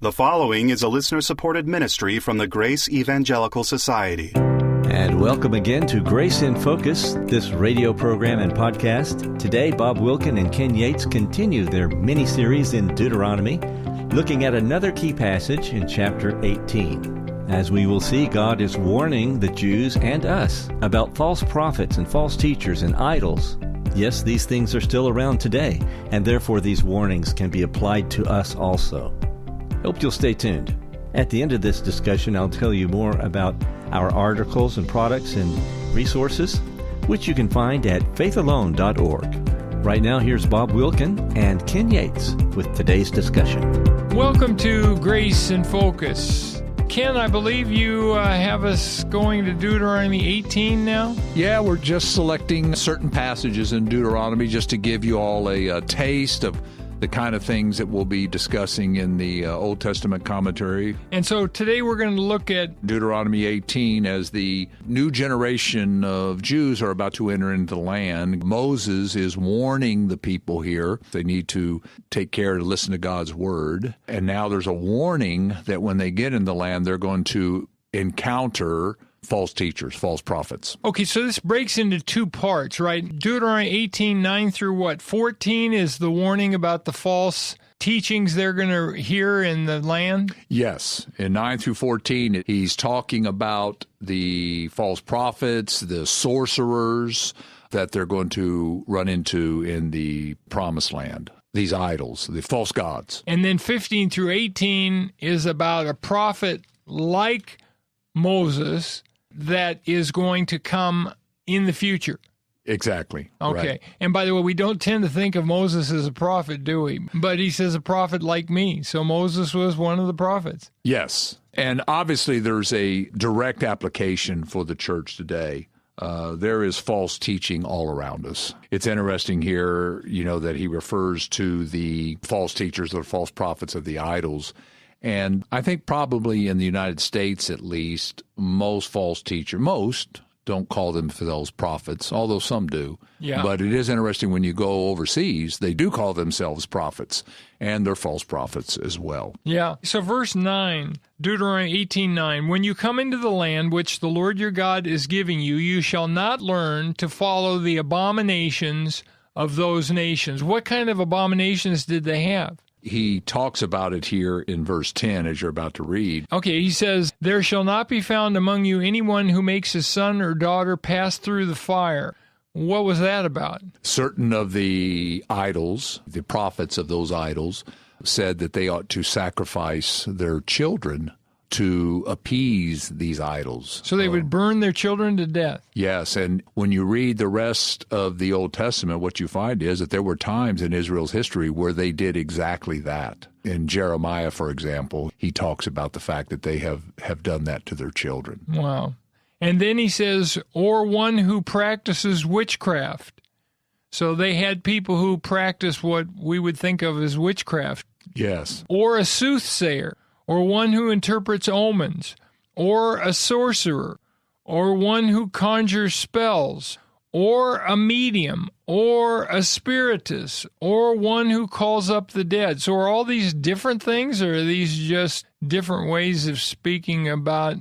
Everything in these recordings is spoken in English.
The following is a listener-supported ministry from the Grace Evangelical Society. And welcome again to Grace in Focus, this radio program and podcast. Today, Bob Wilkin and Ken Yates continue their mini-series in Deuteronomy, looking at another key passage in chapter 18. As we will see, God is warning the Jews and us about false prophets and false teachers and idols. Yes, these things are still around today, and therefore these warnings can be applied to us also. Hope you'll stay tuned. At the end of this discussion, I'll tell you more about our articles and products and resources, which you can find at faithalone.org. Right now, here's Bob Wilkin and Ken Yates with today's discussion. Welcome to Grace in Focus. Ken, I believe you have us going to Deuteronomy 18 now? Yeah, we're just selecting certain passages in Deuteronomy just to give you all a taste of the kind of things that we'll be discussing in the Old Testament commentary. And so today we're going to look at Deuteronomy 18 as the new generation of Jews are about to enter into the land. Moses is warning the people here. They need to take care to listen to God's word. And now there's a warning that when they get in the land, they're going to encounter false teachers, false prophets. Okay, so this breaks into two parts, right? Deuteronomy 18, 9 through what? 14 is the warning about the false teachings they're going to hear in the land? Yes. In 9 through 14, he's talking about the false prophets, the sorcerers that they're going to run into in the promised land. These idols, the false gods. And then 15 through 18 is about a prophet like Moses that is going to come in the future. Exactly. Okay. Right. And by the way, we don't tend to think of Moses as a prophet, do we? But he says a prophet like me. So Moses was one of the prophets. Yes. And obviously there's a direct application for the church today. There is false teaching all around us. It's interesting here, that he refers to the false teachers or false prophets of the idols. And I think probably in the United States, at least, most don't call them false prophets, although some do. Yeah. But it is interesting when you go overseas, they do call themselves prophets, and they're false prophets as well. Yeah. So verse 9, Deuteronomy 18:9, when you come into the land which the Lord your God is giving you, you shall not learn to follow the abominations of those nations. What kind of abominations did they have? He talks about it here in verse 10, as you're about to read. Okay, he says, there shall not be found among you anyone who makes his son or daughter pass through the fire. What was that about? Certain of the idols, the prophets of those idols, said that they ought to sacrifice their children to appease these idols. So they would burn their children to death. Yes, and when you read the rest of the Old Testament, what you find is that there were times in Israel's history where they did exactly that. In Jeremiah, for example, he talks about the fact that they have done that to their children. Wow. And then he says, or one who practices witchcraft. So they had people who practice what we would think of as witchcraft. Yes. Or a soothsayer, or one who interprets omens, or a sorcerer, or one who conjures spells, or a medium, or a spiritist, or one who calls up the dead. So are all these different things, or are these just different ways of speaking about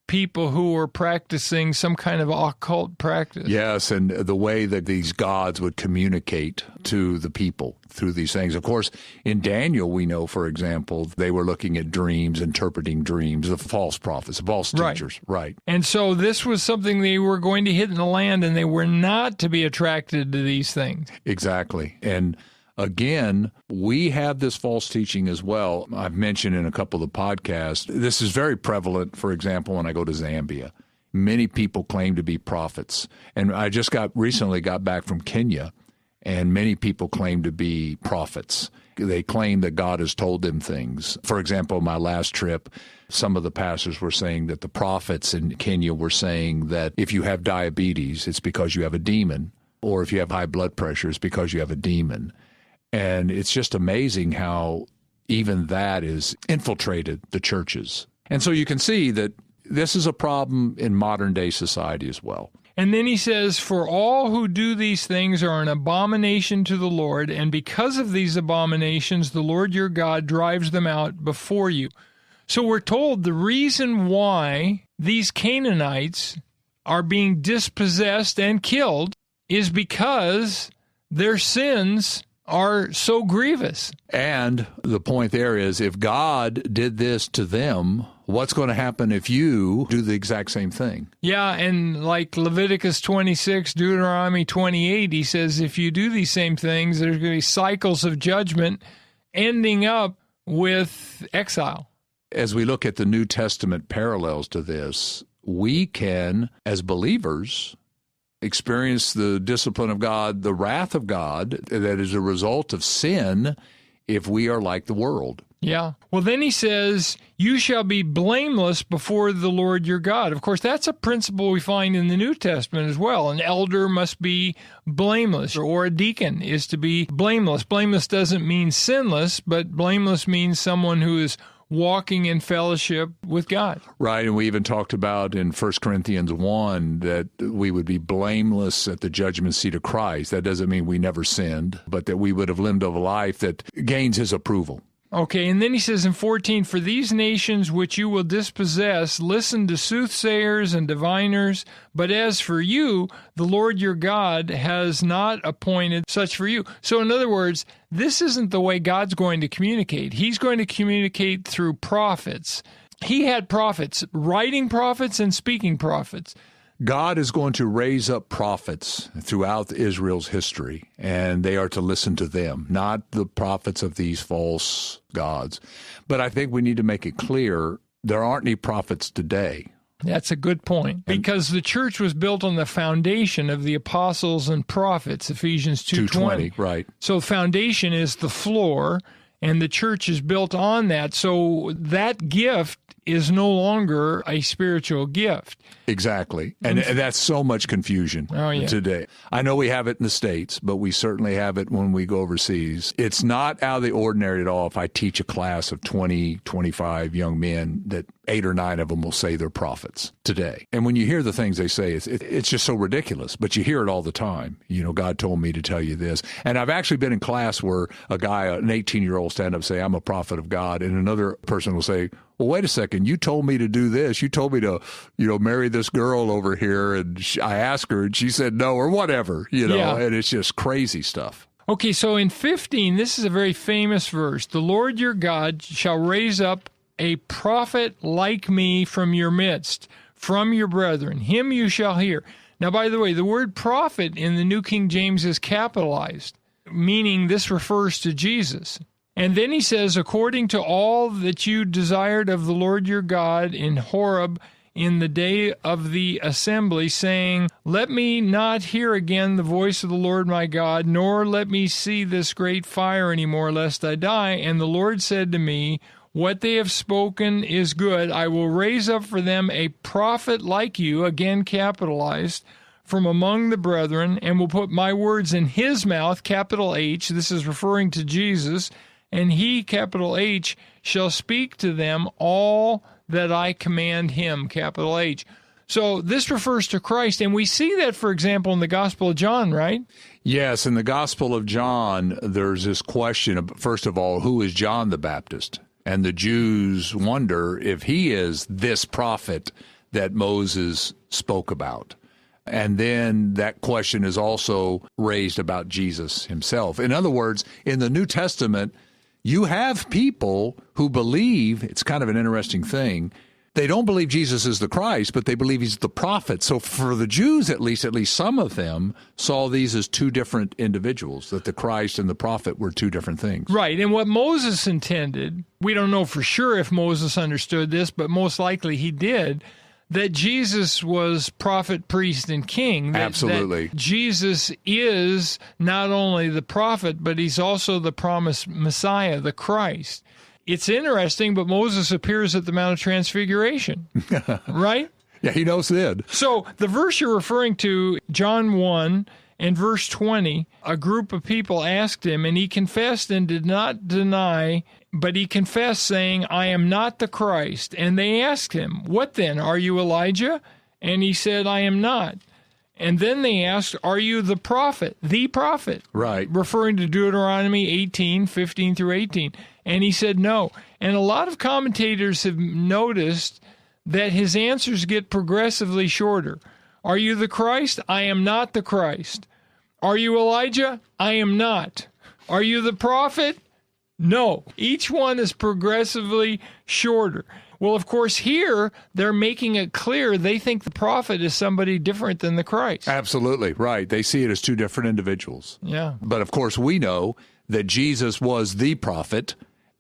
people who are practicing some kind of occult practice? Yes, and the way that these gods would communicate to the people through these things. Of course, in Daniel, we know, for example, they were looking at dreams, interpreting dreams, the false prophets, the false teachers. Right. And so this was something they were going to hit in the land, and they were not to be attracted to these things. Exactly. And again, we have this false teaching as well. I've mentioned in a couple of the podcasts, this is very prevalent, for example, when I go to Zambia. Many people claim to be prophets. And I just recently got back from Kenya, and many people claim to be prophets. They claim that God has told them things. For example, my last trip, some of the pastors were saying that the prophets in Kenya were saying that if you have diabetes, it's because you have a demon, or if you have high blood pressure, it's because you have a demon. And it's just amazing how even that is infiltrated the churches. And so you can see that this is a problem in modern day society as well. And then he says, for all who do these things are an abomination to the Lord, and because of these abominations, the Lord your God drives them out before you. So we're told the reason why these Canaanites are being dispossessed and killed is because their sins are so grievous. And the point there is, if God did this to them, what's going to happen if you do the exact same thing? Yeah, and like Leviticus 26, Deuteronomy 28, he says if you do these same things, there's going to be cycles of judgment ending up with exile. As we look at the New Testament parallels to this, we can, as believers, experience the discipline of God, the wrath of God that is a result of sin if we are like the world. Yeah. Well, then he says, you shall be blameless before the Lord your God. Of course, that's a principle we find in the New Testament as well. An elder must be blameless, or a deacon is to be blameless. Blameless doesn't mean sinless, but blameless means someone who is walking in fellowship with God. Right, and we even talked about in 1 Corinthians 1 that we would be blameless at the judgment seat of Christ. That doesn't mean we never sinned, but that we would have lived a life that gains his approval. Okay, and then he says in 14, for these nations which you will dispossess, listen to soothsayers and diviners, but as for you, the Lord your God has not appointed such for you. So in other words, this isn't the way God's going to communicate. He's going to communicate through prophets. He had prophets, writing prophets and speaking prophets. God is going to raise up prophets throughout Israel's history, and they are to listen to them, not the prophets of these false gods. But I think we need to make it clear there aren't any prophets today. That's a good point, because the church was built on the foundation of the apostles and prophets, Ephesians 2:20. Right. So foundation is the floor, and the church is built on that. So that gift is no longer a spiritual gift. Exactly. And that's so much confusion today. I know we have it in the States, but we certainly have it when we go overseas. It's not out of the ordinary at all if I teach a class of 20, 25 young men that 8 or 9 of them will say they're prophets today. And when you hear the things they say, it's just so ridiculous, but you hear it all the time. You know, God told me to tell you this. And I've actually been in class where a guy, an 18-year-old, stand up and say, I'm a prophet of God. And another person will say, well, wait a second, you told me to do this. You told me to, marry this girl over here. And I asked her and she said no, or whatever, and it's just crazy stuff. Okay, so in 15, this is a very famous verse. The Lord your God shall raise up a prophet like me from your midst, from your brethren. Him you shall hear. Now, by the way, the word prophet in the New King James is capitalized, meaning this refers to Jesus. And then he says, according to all that you desired of the Lord your God in Horeb in the day of the assembly, saying, let me not hear again the voice of the Lord my God, nor let me see this great fire any more, lest I die. And the Lord said to me, what they have spoken is good. I will raise up for them a prophet like you, again capitalized, from among the brethren, and will put my words in his mouth, capital H. This is referring to Jesus. And he, capital H, shall speak to them all that I command him, capital H. So this refers to Christ, and we see that, for example, in the Gospel of John, right? Yes, in the Gospel of John, there's this question of, first of all, who is John the Baptist? And the Jews wonder if he is this prophet that Moses spoke about. And then that question is also raised about Jesus himself. In other words, in the New Testament, you have people who believe, it's kind of an interesting thing, they don't believe Jesus is the Christ, but they believe he's the prophet. So for the Jews, at least some of them saw these as two different individuals, that the Christ and the prophet were two different things. Right. And what Moses intended, we don't know for sure if Moses understood this, but most likely he did, that Jesus was prophet, priest, and king. Absolutely. That Jesus is not only the prophet, but he's also the promised Messiah, the Christ. It's interesting, but Moses appears at the Mount of Transfiguration, right? Yeah, he knows it. So the verse you're referring to, John 1 and verse 20, a group of people asked him, and he confessed and did not deny, but he confessed, saying, I am not the Christ. And they asked him, what then? Are you Elijah? And he said, I am not. And then they asked, are you the prophet? The prophet. Right. Referring to Deuteronomy 18, 15 through 18. And he said no. And a lot of commentators have noticed that his answers get progressively shorter. Are you the Christ? I am not the Christ. Are you Elijah? I am not. Are you the prophet? No. Each one is progressively shorter. Well, of course, here they're making it clear they think the prophet is somebody different than the Christ. Absolutely, right. They see it as two different individuals. Yeah. But of course, we know that Jesus was the prophet,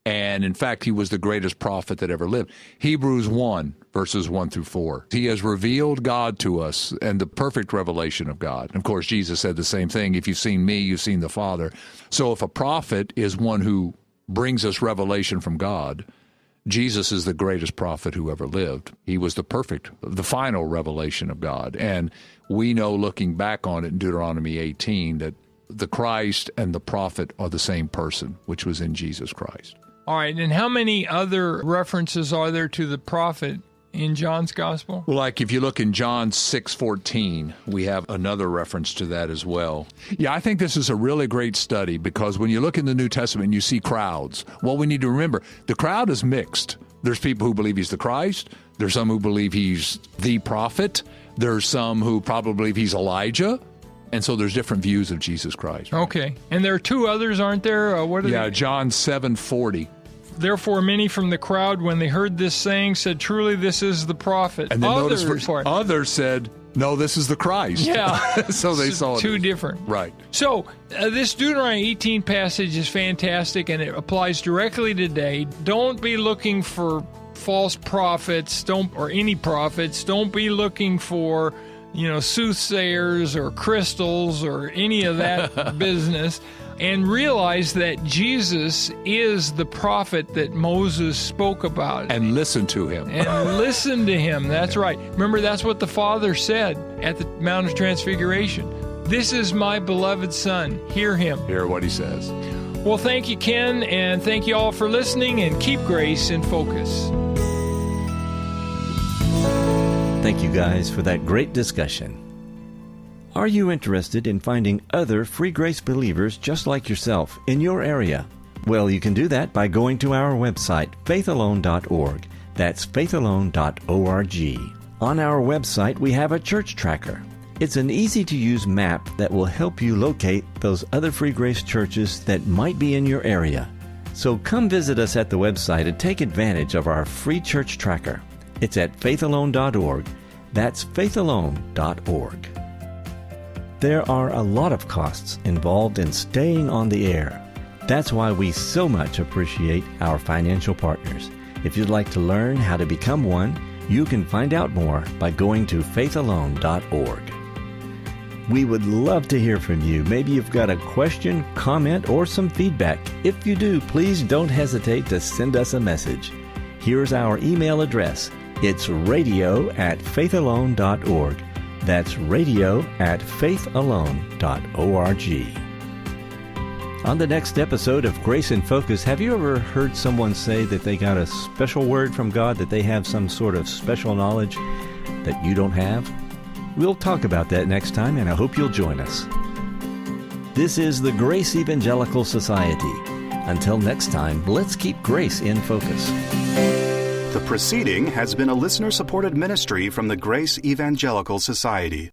and in fact, he was the greatest prophet that ever lived. Hebrews 1, verses 1 through 4. He has revealed God to us and the perfect revelation of God. And of course, Jesus said the same thing. If you've seen me, you've seen the Father. So if a prophet is one who brings us revelation from God, Jesus is the greatest prophet who ever lived. He was the perfect, the final revelation of God. And we know, looking back on it in Deuteronomy 18, that the Christ and the prophet are the same person, which was in Jesus Christ. All right, and how many other references are there to the prophet in John's gospel? Well, like if you look in John 6:14, we have another reference to that as well. Yeah, I think this is a really great study because when you look in the New Testament and you see crowds, well, we need to remember the crowd is mixed. There's people who believe he's the Christ. There's some who believe he's the prophet. There's some who probably believe he's Elijah. And so there's different views of Jesus Christ. Right? Okay. And there are two others, aren't there? What are they? Yeah, John 7:40. Therefore, many from the crowd, when they heard this saying, said, truly, this is the prophet. And then others said, no, this is the Christ. Yeah. So they saw two different. Right. So this Deuteronomy 18 passage is fantastic, and it applies directly today. Don't be looking for false prophets, or any prophets. Don't be looking for, soothsayers or crystals or any of that business. And realize that Jesus is the prophet that Moses spoke about. And listen to him. And listen to him. That's right. Remember, that's what the Father said at the Mount of Transfiguration. This is my beloved Son. Hear him. Hear what he says. Well, thank you, Ken, and thank you all for listening, and keep grace in focus. Thank you guys for that great discussion. Are you interested in finding other free grace believers just like yourself in your area? Well, you can do that by going to our website, faithalone.org. That's faithalone.org. On our website, we have a church tracker. It's an easy-to-use map that will help you locate those other free grace churches that might be in your area. So come visit us at the website and take advantage of our free church tracker. It's at faithalone.org. That's faithalone.org. There are a lot of costs involved in staying on the air. That's why we so much appreciate our financial partners. If you'd like to learn how to become one, you can find out more by going to faithalone.org. We would love to hear from you. Maybe you've got a question, comment, or some feedback. If you do, please don't hesitate to send us a message. Here's our email address. It's radio@faithalone.org. That's radio@faithalone.org. On the next episode of Grace in Focus, have you ever heard someone say that they got a special word from God, that they have some sort of special knowledge that you don't have? We'll talk about that next time, and I hope you'll join us. This is the Grace Evangelical Society. Until next time, let's keep grace in focus. The proceeding has been a listener-supported ministry from the Grace Evangelical Society.